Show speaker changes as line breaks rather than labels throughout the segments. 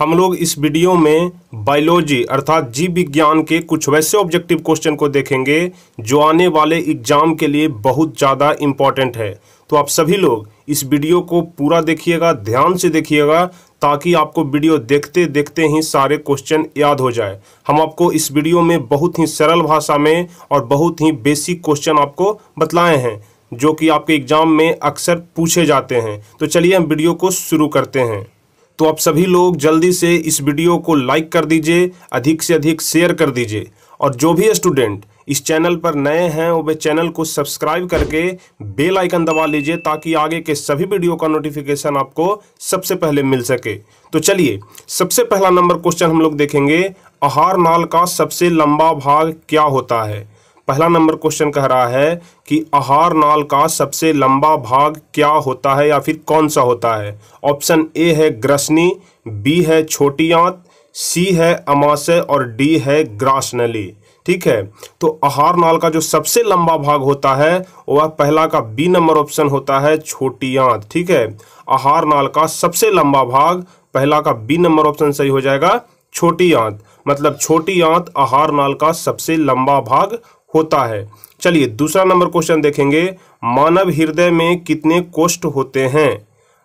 हम लोग इस वीडियो में बायोलॉजी अर्थात जीव विज्ञान के कुछ वैसे ऑब्जेक्टिव क्वेश्चन को देखेंगे जो आने वाले एग्जाम के लिए बहुत ज़्यादा इम्पॉर्टेंट है। तो आप सभी लोग इस वीडियो को पूरा देखिएगा, ध्यान से देखिएगा, ताकि आपको वीडियो देखते देखते ही सारे क्वेश्चन याद हो जाए। हम आपको इस वीडियो में बहुत ही सरल भाषा में और बहुत ही बेसिक क्वेश्चन आपको बतलाए हैं जो कि आपके एग्जाम में अक्सर पूछे जाते हैं। तो चलिए हम वीडियो को शुरू करते हैं। तो आप सभी लोग जल्दी से इस वीडियो को लाइक कर दीजिए, अधिक से अधिक शेयर कर दीजिए, और जो भी स्टूडेंट इस चैनल पर नए हैं वो चैनल को सब्सक्राइब करके बेल आइकन दबा लीजिए ताकि आगे के सभी वीडियो का नोटिफिकेशन आपको सबसे पहले मिल सके। तो चलिए सबसे पहला नंबर क्वेश्चन हम लोग देखेंगे, आहार नाल का सबसे लंबा भाग क्या होता है। पहला नंबर क्वेश्चन कह रहा है कि आहार नाल का सबसे लंबा भाग क्या होता है या फिर कौन सा होता है। ऑप्शन ए है ग्रसनी, बी है छोटी आंत, सी है अमाशय और डी है ग्रासनली। ठीक है, तो आहार नाल का जो सबसे लंबा भाग होता है वह पहला का बी नंबर ऑप्शन होता है छोटी आंत। ठीक है, आहार नाल का सबसे लंबा भाग पहला का बी नंबर ऑप्शन सही हो जाएगा छोटी आंत, मतलब छोटी आंत आहार नाल का सबसे लंबा भाग होता है। चलिए दूसरा नंबर क्वेश्चन देखेंगे, मानव हृदय में कितने कोष्ठ होते हैं।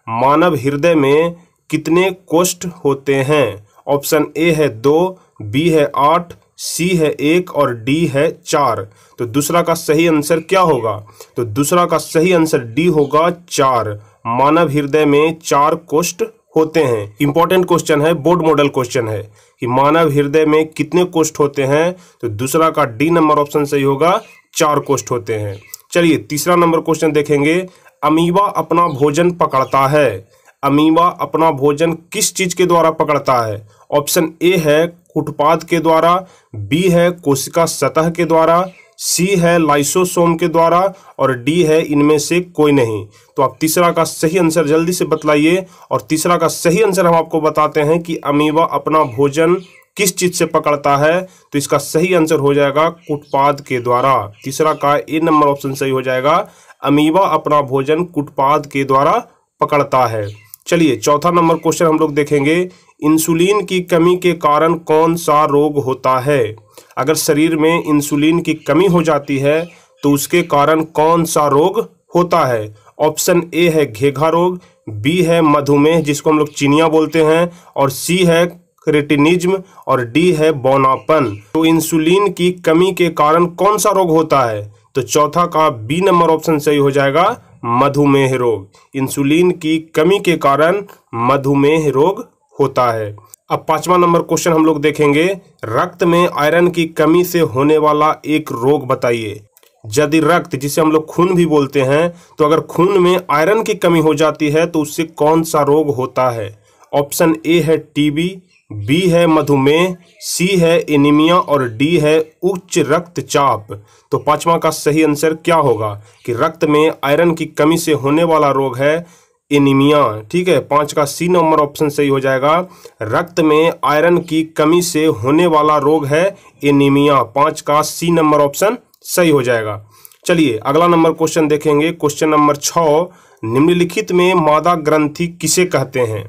मानव हृदय में कितने कोष्ठ होते हैं। ऑप्शन ए है 2, बी है 8, सी है 1 और डी है 4। तो दूसरा का सही आंसर क्या होगा। तो दूसरा का सही आंसर डी होगा 4। मानव हृदय में 4 कोष्ठ होते हैं। इंपॉर्टेंट क्वेश्चन है, बोर्ड मॉडल क्वेश्चन है कि मानव हृदय में कितने कोष्ठ होते हैं। तो दूसरा का डी नंबर ऑप्शन सही होगा, 4 कोष्ठ होते हैं। चलिए तीसरा नंबर क्वेश्चन देखेंगे, अमीबा अपना भोजन पकड़ता है। अमीबा अपना भोजन किस चीज के द्वारा पकड़ता है। ऑप्शन ए है कुटपाद के द्वारा, बी है कोशिका सतह के द्वारा, सी है लाइसोसोम के द्वारा और डी है इनमें से कोई नहीं। तो आप तीसरा का सही आंसर जल्दी से बतलाइए। और तीसरा का सही आंसर हम आपको बताते हैं कि अमीबा अपना भोजन किस चीज से पकड़ता है। तो इसका सही आंसर हो जाएगा कुटपाद के द्वारा। तीसरा का ए नंबर ऑप्शन सही हो जाएगा, अमीबा अपना भोजन कुटपाद के द्वारा पकड़ता है। चलिए चौथा नंबर क्वेश्चन हम लोग देखेंगे, इंसुलिन की कमी के कारण कौन सा रोग होता है। अगर शरीर में इंसुलिन की कमी हो जाती है तो उसके कारण कौन सा रोग होता है। ऑप्शन ए है घेघा रोग, बी है मधुमेह जिसको हम लोग चिनिया बोलते हैं, और सी है क्रेटिनिज्म और डी है बौनापन। तो इंसुलिन की कमी के कारण कौन सा रोग होता है। तो चौथा का बी नंबर ऑप्शन सही हो जाएगा, मधुमेह रोग। इंसुलिन की कमी के कारण मधुमेह रोग होता है। अब पांचवा नंबर क्वेश्चन हम लोग देखेंगे, रक्त में आयरन की कमी से होने वाला एक रोग बताइए। यदि रक्त, जिसे हम लोग खून भी बोलते हैं, तो अगर खून में आयरन की कमी हो जाती है तो उससे कौन सा रोग होता है। ऑप्शन ए है टीबी, बी है मधुमेह, सी है एनीमिया और डी है उच्च रक्तचाप। तो पांचवा का सही आंसर क्या होगा कि रक्त में आयरन की कमी से होने वाला रोग है एनीमिया। ठीक है, 5 का सी नंबर ऑप्शन सही हो जाएगा, रक्त में आयरन की कमी से होने वाला रोग है एनीमिया। 5 का सी नंबर ऑप्शन सही हो जाएगा। चलिए अगला नंबर क्वेश्चन देखेंगे, क्वेश्चन नंबर 6, निम्नलिखित में मादा ग्रंथि किसे कहते हैं।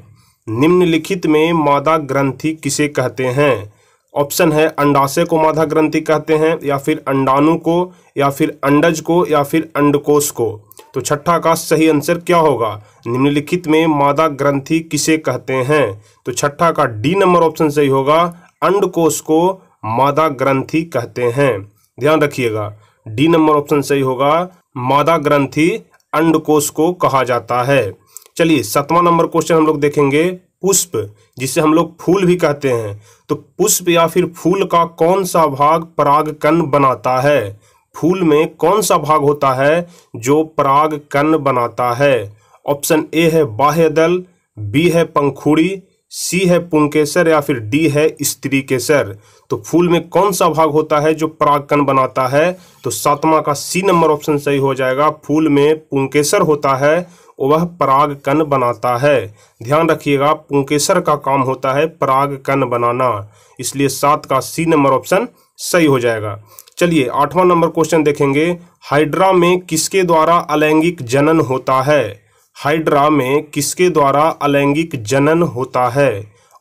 निम्नलिखित में मादा ग्रंथि किसे कहते हैं। ऑप्शन है अंडाशय को मादा ग्रंथि कहते हैं, या फिर अंडाणु को, या फिर अंडज को, या फिर अंडकोश को। तो छठा का सही आंसर क्या होगा, निम्नलिखित में मादा ग्रंथि किसे कहते हैं। तो छठा का डी नंबर ऑप्शन सही होगा, अंडकोश को मादा ग्रंथि कहते हैं। ध्यान रखिएगा, डी नंबर ऑप्शन सही होगा, मादा ग्रंथि अंडकोश को कहा जाता है। चलिए 7वां नंबर क्वेश्चन हम लोग देखेंगे, पुष्प, जिसे हम लोग फूल भी कहते हैं। तो पुष्प या फिर फूल का कौन सा भाग परागकण बनाता है। फूल में कौन सा भाग होता है जो परागकण बनाता है। ऑप्शन ए है बाह्य दल, बी है पंखुड़ी, सी है पुंकेसर या फिर डी है स्त्री केसर। तो फूल में कौन सा भाग होता है जो परागकण बनाता है। तो 7वां का सी नंबर ऑप्शन सही हो जाएगा, फूल में पुंकेसर होता है, वह परागकण बनाता है। ध्यान रखिएगा, पुंकेसर का काम होता है परागकण बनाना, इसलिए 7 का सी नंबर ऑप्शन सही हो जाएगा। चलिए 8वां नंबर क्वेश्चन देखेंगे, हाइड्रा में किसके द्वारा अलैंगिक जनन होता है। हाइड्रा में किसके द्वारा अलैंगिक जनन होता है।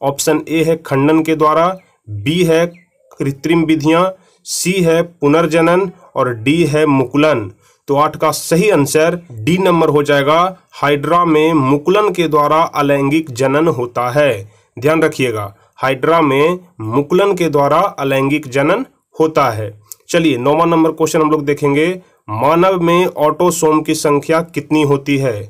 ऑप्शन ए है खंडन के द्वारा, बी है कृत्रिम विधियां, सी है पुनर्जनन और डी है मुकुलन। तो 8 का सही आंसर डी नंबर हो जाएगा। हाइड्रा में मुकुलन के द्वारा अलैंगिक जनन होता है। ध्यान रखिएगा, हाइड्रा में मुकुलन के द्वारा अलैंगिक जनन होता है। चलिए 9वां नंबर क्वेश्चन हम लोग देखेंगे। मानव में ऑटोसोम की संख्या कितनी होती है?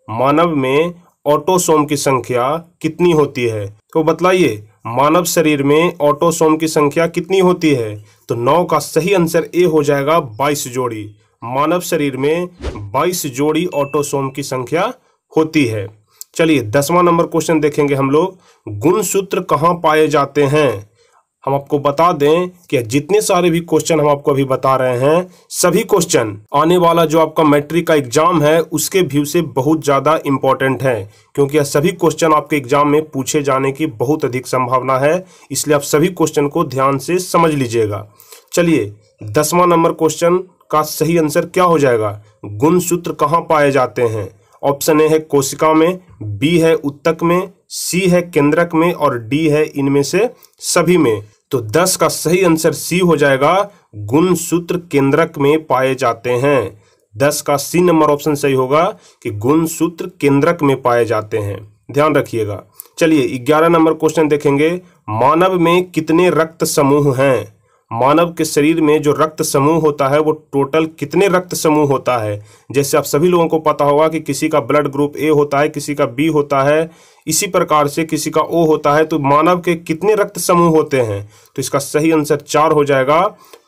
मानव में ऑटोसोम की संख्या कितनी होती है? तो बतलाइए, मानव शरीर में ऑटोसोम की संख्या कितनी होती है? तो 9 का सही आंसर ए हो जाएगा 22 जोड़ी। मानव शरीर में 22 जोड़ी ऑटोसोम की संख्या होती है। चलिए 10वां नंबर क्वेश्चन देखेंगे हम लोग। गुणसूत्र कहाँ पाए जाते हैं? हम आपको बता दें कि जितने सारे भी क्वेश्चन हम आपको अभी बता रहे हैं, सभी क्वेश्चन आने वाला जो आपका मैट्रिक का एग्जाम है उसके व्यू से बहुत ज़्यादा इम्पोर्टेंट है, क्योंकि यह सभी क्वेश्चन आपके एग्जाम में पूछे जाने की बहुत अधिक संभावना है। इसलिए आप सभी क्वेश्चन को ध्यान से समझ लीजिएगा। चलिए 10वां नंबर क्वेश्चन का सही आंसर क्या हो जाएगा? गुणसूत्र कहाँ पाए जाते हैं? ऑप्शन ए है कोशिका में, बी है उत्तक में, सी है केंद्रक में और डी है इनमें से सभी में। तो 10 का सही आंसर सी हो जाएगा, गुणसूत्र केंद्रक में पाए जाते हैं। 10 का सी नंबर ऑप्शन सही होगा कि गुणसूत्र केंद्रक में पाए जाते हैं। ध्यान रखिएगा। चलिए 11 नंबर क्वेश्चन देखेंगे। मानव में कितने रक्त समूह हैं? मानव के शरीर में जो रक्त समूह होता है वो टोटल कितने रक्त समूह होता है? जैसे आप सभी लोगों को पता होगा कि किसी का ब्लड ग्रुप ए होता है, किसी का बी होता है, इसी प्रकार से किसी का ओ होता है। तो मानव के कितने रक्त समूह होते हैं? तो इसका सही आंसर 4 हो जाएगा।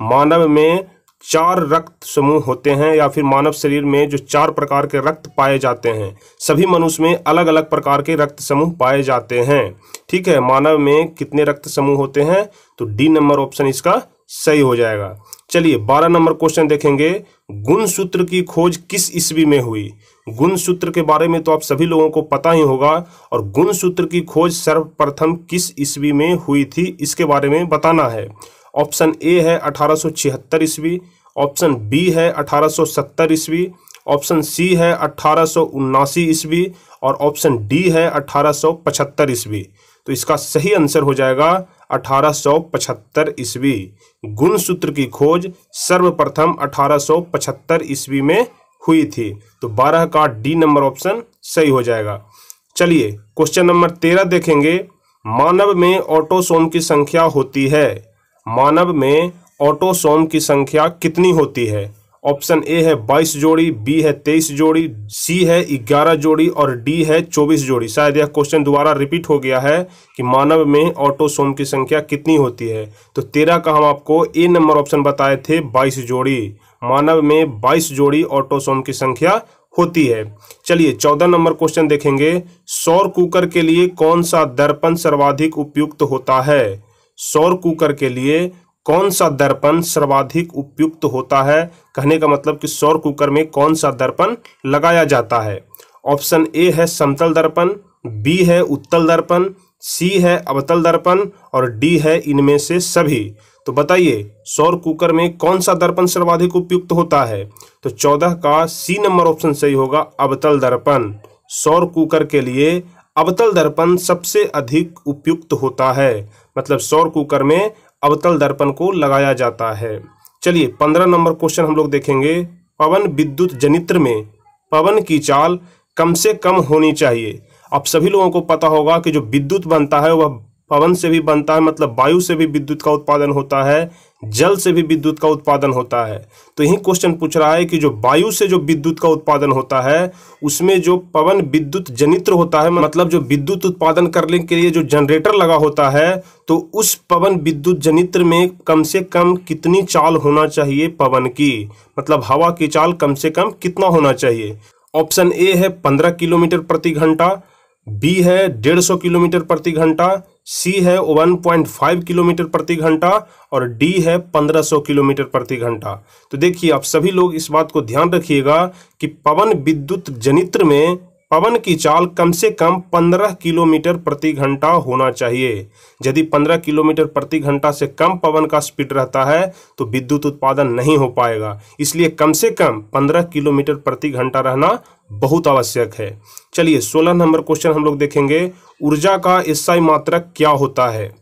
मानव में 4 रक्त समूह होते हैं, या फिर मानव शरीर में जो 4 प्रकार के रक्त पाए जाते हैं, सभी मनुष्य में अलग अलग प्रकार के रक्त समूह पाए जाते हैं। ठीक है, मानव में कितने रक्त समूह होते हैं? तो डी नंबर ऑप्शन इसका सही हो जाएगा। चलिए 12 नंबर क्वेश्चन देखेंगे। गुणसूत्र की खोज किस ईस्वी में हुई? गुणसूत्र के बारे में तो आप सभी लोगों को पता ही होगा, और गुणसूत्र की खोज सर्वप्रथम किस ईस्वी में हुई थी इसके बारे में बताना है। ऑप्शन ए है 1876 ईस्वी, ऑप्शन बी है 1870 ईस्वी, ऑप्शन सी है 1879 ईस्वी और ऑप्शन डी है 1875 ईस्वी। तो इसका सही आंसर हो जाएगा 1875 ईस्वी। गुणसूत्र की खोज सर्वप्रथम 1875 ईस्वी में हुई थी। तो 12 का डी नंबर ऑप्शन सही हो जाएगा। चलिए क्वेश्चन नंबर 13 देखेंगे। मानव में ऑटोसोम की संख्या होती है। मानव में ऑटोसोम की संख्या कितनी होती है? ऑप्शन ए है 22 जोड़ी, बी है 23 जोड़ी, सी है 11 जोड़ी और डी है 24 जोड़ी। शायद यह क्वेश्चन दोबारा रिपीट हो गया है कि मानव में ऑटोसोम की संख्या कितनी होती है। तो 13 का हम आपको ए नंबर ऑप्शन बताए थे 22 जोड़ी। मानव में 22 जोड़ी ऑटोसोम की संख्या होती है। चलिए 14 नंबर क्वेश्चन देखेंगे। सौर कुकर के लिए कौन सा दर्पण सर्वाधिक उपयुक्त होता है? सौर कुकर के लिए कौन सा दर्पण सर्वाधिक उपयुक्त होता है? कहने का मतलब कि सौर कुकर में कौन सा दर्पण लगाया जाता है। ऑप्शन ए है समतल दर्पण, बी है उत्तल दर्पण, सी है अवतल दर्पण और डी है इनमें से सभी। तो बताइए सौर कुकर में कौन सा दर्पण सर्वाधिक उपयुक्त होता है? तो 14 का सी नंबर ऑप्शन सही होगा, अवतल दर्पण। सौर कुकर के लिए अवतल दर्पण सबसे अधिक उपयुक्त होता है, मतलब सौर कुकर में अवतल दर्पण को लगाया जाता है। चलिए 15 नंबर क्वेश्चन हम लोग देखेंगे। पवन विद्युत जनित्र में पवन की चाल कम से कम होनी चाहिए। आप सभी लोगों को पता होगा कि जो विद्युत बनता है वह पवन से भी बनता है, मतलब वायु से भी विद्युत का उत्पादन होता है, जल से भी विद्युत का उत्पादन होता है। तो यही क्वेश्चन पूछ रहा है कि जो वायु से जो विद्युत का उत्पादन होता है उसमें जो पवन विद्युत जनित्र होता है, मतलब जो विद्युत उत्पादन करने के लिए जो जनरेटर लगा होता है, तो उस पवन विद्युत जनित्र में कम से कम कितनी चाल होना चाहिए पवन की, मतलब हवा की चाल कम से कम कितना होना चाहिए। ऑप्शन ए है 15 किलोमीटर प्रति घंटा, बी है 150 किलोमीटर प्रति घंटा, सी है 1.5 किलोमीटर प्रति घंटा और डी है 1500 किलोमीटर प्रति घंटा। तो देखिए आप सभी लोग इस बात को ध्यान रखिएगा कि पवन विद्युत जनित्र में पवन की चाल कम से कम 15 किलोमीटर प्रति घंटा होना चाहिए। यदि 15 किलोमीटर प्रति घंटा से कम पवन का स्पीड रहता है तो विद्युत उत्पादन नहीं हो पाएगा, इसलिए कम से कम 15 किलोमीटर प्रति घंटा रहना बहुत आवश्यक है। चलिए 16 नंबर क्वेश्चन हम लोग देखेंगे, ऊर्जा का एसआई मात्रक क्या होता है?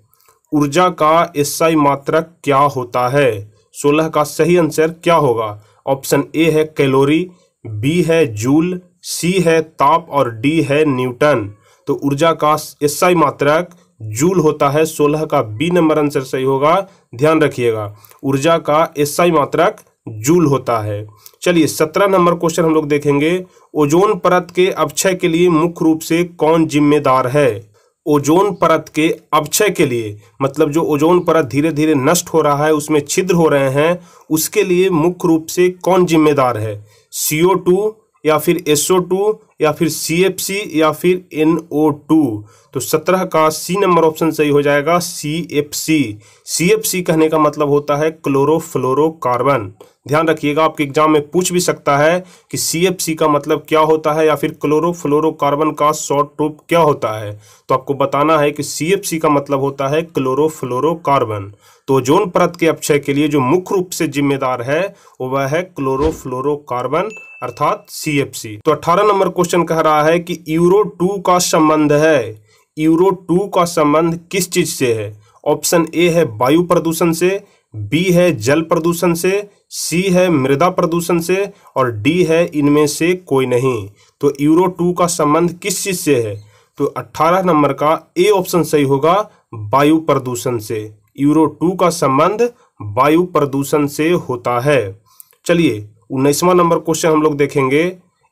ऊर्जा का एसआई मात्रक क्या होता है? 16 का सही आंसर क्या होगा? ऑप्शन ए है कैलोरी, बी है जूल, सी है ताप और डी है न्यूटन। तो ऊर्जा का एसआई मात्रक जूल होता है। 16 का बी नंबर आंसर सही होगा, ध्यान रखिएगा। ऊर्जा का एसआई मात्रक जूल होता है। चलिए 17 नंबर क्वेश्चन हम लोग देखेंगे, ओजोन परत के अपक्षय के लिए मुख्य रूप से कौन जिम्मेदार है? ओजोन परत के अपक्षय के लिए, मतलब जो ओजोन परत धीरे धीरे नष्ट हो रहा है, उसमें छिद्र हो रहे हैं, उसके लिए मुख्य रूप से कौन जिम्मेदार है? CO2 या फिर SO2 या फिर CFC या फिर NO2। तो 17 का सी नंबर ऑप्शन सही हो जाएगा, CFC। CFC कहने का मतलब होता है क्लोरोफ्लोरोकार्बन। ध्यान रखिएगा, आपके एग्जाम में पूछ भी सकता है कि CFC का मतलब क्या होता है या फिर क्लोरोफ्लोरोकार्बन का शॉर्ट रूप क्या होता है। तो आपको बताना है कि CFC का मतलब होता है क्लोरोफ्लोरोकार्बन। तो ओजोन परत के अपक्षय के लिए जो मुख्य रूप से जिम्मेदार है वह है क्लोरोफ्लोरोकार्बन अर्थात CFC। तो 18 नंबर क्वेश्चन कह रहा है कि यूरो 2 का संबंध है, यूरो 2 का संबंध किस चीज से है? ऑप्शन ए है वायु प्रदूषण से, बी है जल प्रदूषण से, सी है मृदा प्रदूषण से और डी है इनमें से कोई नहीं। तो यूरो 2 का संबंध किस चीज से है? तो 18 नंबर का ए ऑप्शन सही होगा, वायु प्रदूषण से। यूरो 2 का संबंध वायु प्रदूषण से होता है। चलिए 19वां नंबर क्वेश्चन हम लोग देखेंगे,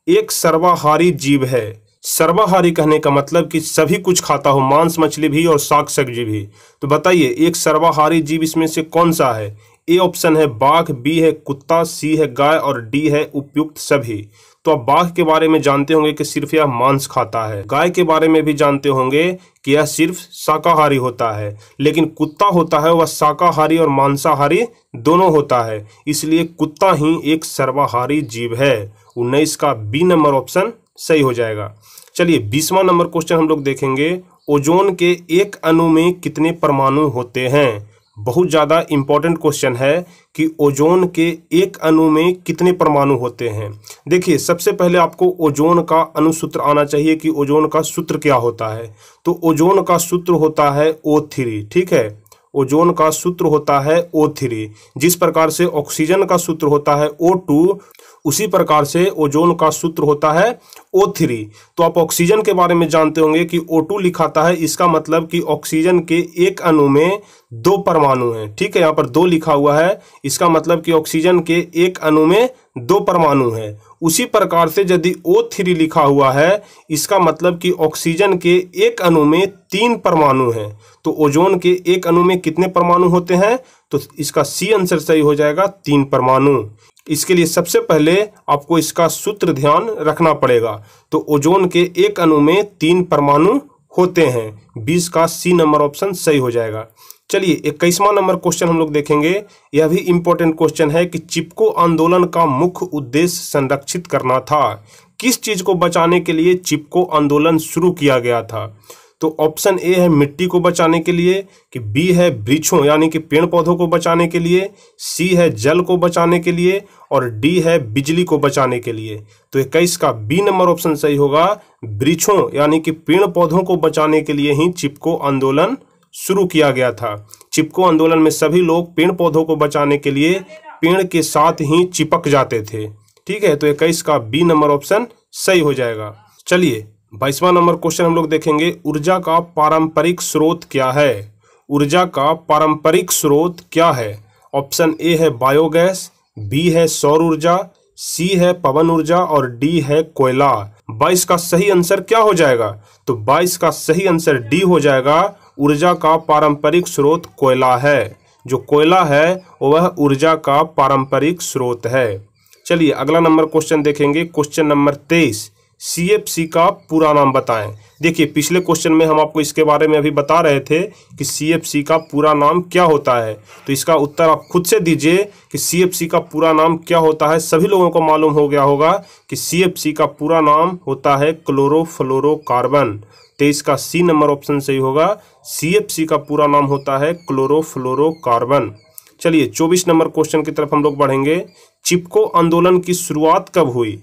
एक सर्वाहारी जीव है। सर्वाहारी कहने का मतलब कि सभी कुछ खाता हो, मांस मछली भी और शाक सब्जी भी। तो बताइए एक सर्वाहारी जीव इसमें से कौन सा है? ए ऑप्शन है बाघ, बी है कुत्ता, सी है गाय और डी है उपयुक्त सभी। तो आप बाघ के बारे में जानते होंगे कि सिर्फ यह मांस खाता है, गाय के बारे में भी जानते होंगे कि यह सिर्फ शाकाहारी होता है, लेकिन कुत्ता होता है वह शाकाहारी और मांसाहारी दोनों होता है, इसलिए कुत्ता ही एक सर्वाहारी जीव है। 19 का बी नंबर ऑप्शन सही हो जाएगा। चलिए 20वां नंबर क्वेश्चन हम लोग देखेंगे, ओजोन के एक अणु में कितने परमाणु होते हैं? बहुत ज़्यादा इंपॉर्टेंट क्वेश्चन है कि ओजोन के एक अणु में कितने परमाणु होते हैं। देखिए सबसे पहले आपको ओजोन का अणुसूत्र आना चाहिए कि ओजोन का सूत्र क्या होता है। तो ओजोन का सूत्र होता है O3, ठीक है। ओजोन का सूत्र होता है O3। जिस प्रकार से ऑक्सीजन का सूत्र होता है O2, उसी प्रकार से ओजोन का सूत्र होता है O3। तो आप ऑक्सीजन के बारे में जानते होंगे कि O2 लिखाता है, इसका मतलब कि ऑक्सीजन के एक अणु में 2 परमाणु हैं, ठीक है। यहाँ पर 2 लिखा हुआ है, इसका मतलब कि ऑक्सीजन के एक अणु में 2 परमाणु हैं। उसी प्रकार से यदि O3 लिखा हुआ है, इसका मतलब कि ऑक्सीजन के एक अणु में 3 परमाणु हैं। तो ओजोन के एक अणु में कितने परमाणु होते हैं? तो इसका सी आंसर सही हो जाएगा, 3 परमाणु। इसके लिए सबसे पहले आपको इसका सूत्र ध्यान रखना पड़ेगा। तो ओजोन के एक अणु में 3 परमाणु होते हैं। 20 का सी नंबर ऑप्शन सही हो जाएगा। चलिए 21वां नंबर क्वेश्चन हम लोग देखेंगे, यह भी इंपॉर्टेंट क्वेश्चन है कि चिपको आंदोलन का मुख्य उद्देश्य संरक्षित करना था। किस चीज को बचाने के लिए चिपको आंदोलन शुरू किया गया था? तो ऑप्शन ए है मिट्टी को बचाने के लिए, कि बी है वृक्षों यानी कि पेड़ पौधों को बचाने के लिए, सी है जल को बचाने के लिए और डी है बिजली को बचाने के लिए। तो 21 का बी नंबर ऑप्शन सही होगा, वृक्षों यानी कि पेड़ पौधों को बचाने के लिए ही चिपको आंदोलन शुरू किया गया था। चिपको आंदोलन में सभी लोग पेड़ पौधों को बचाने के लिए पेड़ के साथ ही चिपक जाते थे, ठीक है। तो 21 का बी नंबर ऑप्शन सही हो जाएगा। चलिए 22वां नंबर क्वेश्चन हम लोग देखेंगे, ऊर्जा का पारंपरिक स्रोत क्या है? ऊर्जा का पारंपरिक स्रोत क्या है? ऑप्शन ए है बायोगैस, बी है सौर ऊर्जा, सी है पवन ऊर्जा और डी है कोयला। 22 का सही आंसर क्या हो जाएगा? तो 22 का सही आंसर डी हो जाएगा। ऊर्जा का पारंपरिक स्रोत कोयला है। जो कोयला है वह ऊर्जा का पारंपरिक स्रोत है। चलिए अगला नंबर क्वेश्चन देखेंगे, क्वेश्चन नंबर 23, CFC का पूरा नाम बताएं। देखिए पिछले क्वेश्चन में हम आपको इसके बारे में अभी बता रहे थे कि CFC का पूरा नाम क्या होता है। तो इसका उत्तर आप खुद से दीजिए कि CFC का पूरा नाम क्या होता है। सभी लोगों को मालूम हो गया होगा कि CFC का पूरा नाम होता है क्लोरोफ्लोरोकार्बन। 23 का सी नंबर ऑप्शन सही होगा, CFC का पूरा नाम होता है क्लोरोफ्लोरोकार्बन। चलिए 24 नंबर क्वेश्चन की तरफ हम लोग बढ़ेंगे, चिपको आंदोलन की शुरुआत कब हुई?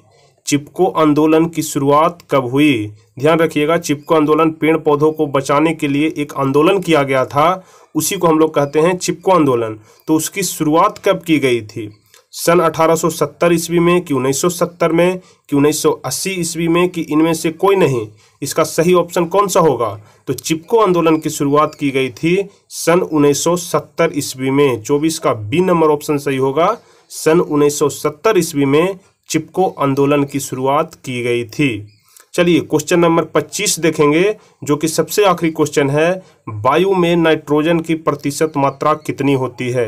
चिपको आंदोलन की शुरुआत कब हुई? ध्यान रखिएगा, चिपको आंदोलन पेड़ पौधों को बचाने के लिए एक आंदोलन किया गया था, उसी को हम लोग कहते हैं चिपको आंदोलन। तो उसकी शुरुआत कब की गई थी? सन 1870 ईस्वी में कि 1970 में कि 1980 ईस्वी में कि इनमें से कोई नहीं? इसका सही ऑप्शन कौन सा होगा? तो चिपको आंदोलन की शुरुआत की गई थी सन 1970 ईस्वी में। 24 का बी नंबर ऑप्शन सही होगा। सन 1970 ईस्वी में चिपको आंदोलन की शुरुआत की गई थी। चलिए क्वेश्चन नंबर 25 देखेंगे, जो कि सबसे आखिरी क्वेश्चन है। वायु में नाइट्रोजन की प्रतिशत मात्रा कितनी होती है?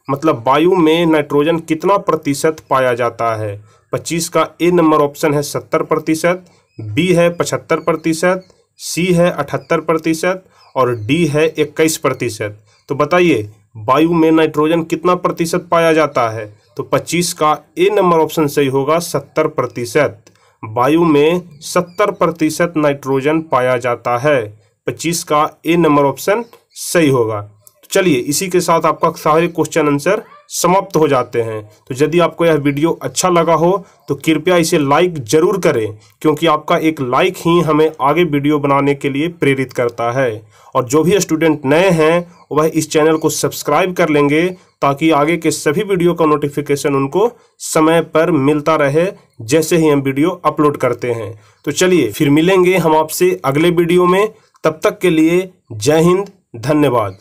मतलब वायु में नाइट्रोजन कितना प्रतिशत पाया जाता है? 25 का ए नंबर ऑप्शन है 70%, बी है 75%, सी है 78% और डी है 21%। तो बताइए वायु में नाइट्रोजन कितना प्रतिशत पाया जाता है? तो 25 का ए नंबर ऑप्शन सही होगा 70%। वायु में 70% नाइट्रोजन पाया जाता है। 25 का ए नंबर ऑप्शन सही होगा। तो चलिए इसी के साथ आपका सारे क्वेश्चन आंसर समाप्त हो जाते हैं। तो यदि आपको यह वीडियो अच्छा लगा हो तो कृपया इसे लाइक जरूर करें, क्योंकि आपका एक लाइक ही हमें आगे वीडियो बनाने के लिए प्रेरित करता है। और जो भी स्टूडेंट नए हैं वह इस चैनल को सब्सक्राइब कर लेंगे, ताकि आगे के सभी वीडियो का नोटिफिकेशन उनको समय पर मिलता रहे जैसे ही हम वीडियो अपलोड करते हैं। तो चलिए फिर मिलेंगे हम आपसे अगले वीडियो में। तब तक के लिए जय हिंद, धन्यवाद।